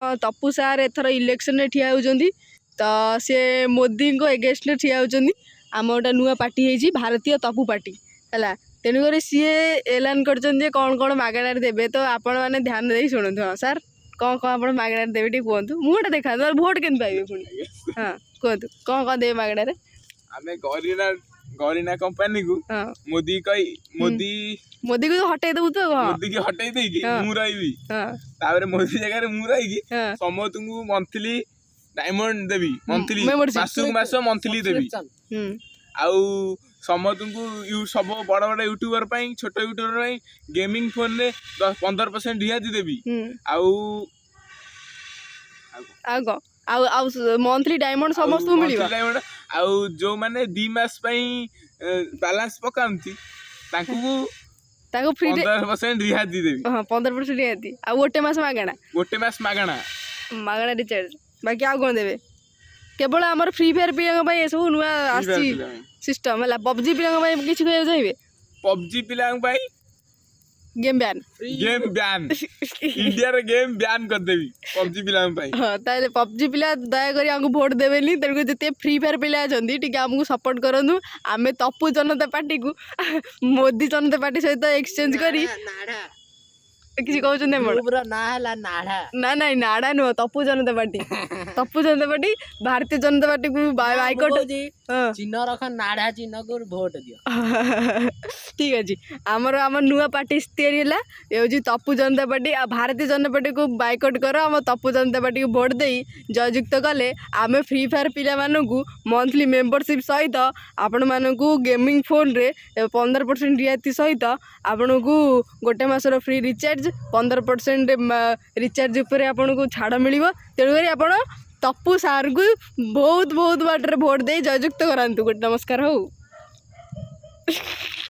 तपु सार एथर इलेक्शन ठिया होउछंती तो सी मोदी को एगेन्स्ट ठिया होउछंती आम गोटे नुआ पार्टी है भारतीय तपु पार्टी है तेणुक सी एलान कर कौन कौन मागणार देवे तो आपण मैंने ध्यान दे शुणु। हाँ सार कौन कौन आप मागणार देवे टी कहतु मुझे देखा भोट के पाइबे पुणी हाँ कहतु कौन कौन देवे मागणार आमे गरीना कंपनी को मोदी मोदी को हटाई देबु तो मोदी की हटाई दे कि मु रही तापर मोदी जगह रे मु रही समस्त को मंथली डायमंड देवी मंथली मासु मास मंथली देवी आउ समस्त को सब बड़ बड़ यूट्यूबर पाई छोट यूट्यूबर पाई गेमिंग फोन रे 15% रियायती देवी आउ मंथली डायमंड समस्त मिलिबा डायमंड आउ जो माने 2 मास पई बैलेंस पकांती ताकू फ्री 15% रियायती देवी। हां 15% रियायती आ गोटे मास मागणा रिचार्ज बाकी आ कोन देबे केवल हमर फ्री फायर पिया भाई ए सब नुआ आसी सिस्टम है पबजी पिला भाई किसी कह चाहिए पबजी पिला भाई गेम बैन इंडिया रे गेम बैन कर देवी पबजी पिला भाई। हां ताले पबजी पिला दया करी हमको वोट देबेनी तेरे जते फ्री फायर पिला अछंती ठीक हमको सपोर्ट करनु आमे तपु जनता पार्टी को मोदी जनता पार्टी सहित एक्सचेंज करी किसी कहउछन मोर ना हला नाढ़ा ना नहीं नाढ़ा नुह तपु जनता पार्टी भारतीय जनता पार्टी को बाइकॉट चिन्ह रख नाढ़ा चिन्ह को वोट दियो ठीक अछि हमर नुआ पार्टी तैयारी हला ये तपु जनता पार्टी आ भारतीय जनता पार्टी को बाइकॉट कर हम तपु जनता पार्टी को वोट देई जययुक्त कले आमे फ्री फायर पिला मानकू मंथली मेंबरशिप सहित आपण मानकू गेमिंग फोन रे 15% रियायती सहित आपण को गोटे मासर फ्री रिचार्ज 15% रिचार्ज उपर आपन को छाड़ मिलिबो तेणुकरी आपण तपु सार को बहुत बहुत बाटर वोट दे जययुक्त करांतु। गुड नमस्कार हो।